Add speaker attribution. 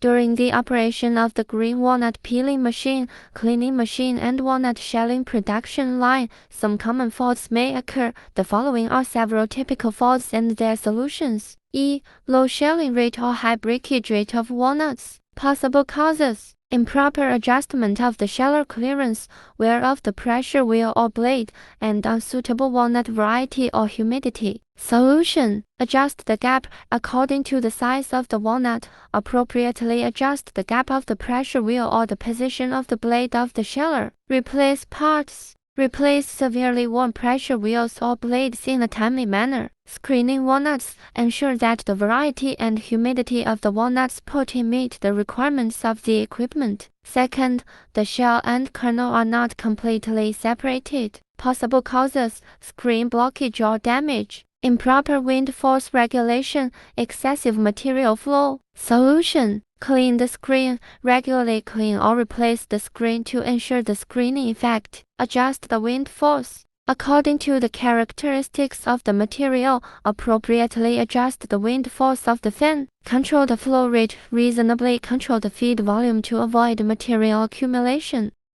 Speaker 1: During the operation of the green walnut peeling machine, cleaning machine, and walnut shelling production line, some common faults may occur. The following are several typical faults and their solutions. E. Low shelling rate or high breakage rate of walnuts. Possible causes: improper adjustment of the sheller clearance, wear of the pressure wheel or blade, and unsuitable walnut variety or humidity. Solution: adjust the gap according to the size of the walnut. Appropriately adjust the gap of the pressure wheel or the position of the blade of the sheller. Replace parts. Replace severely worn pressure wheels or blades in a timely manner. Screening walnuts: ensure that the variety and humidity of the walnuts put in meet the requirements of the equipment. Second, the shell and kernel are not completely separated. Possible causes: screen blockage or damage, improper wind force regulation, excessive material flow. Solution: clean the screen. Regularly clean or replace the screen to ensure the screening effect. Adjust the wind force according to the characteristics of the material. Appropriately adjust the wind force of the fan. Control the flow rate. Reasonably control the feed volume to avoid material accumulation.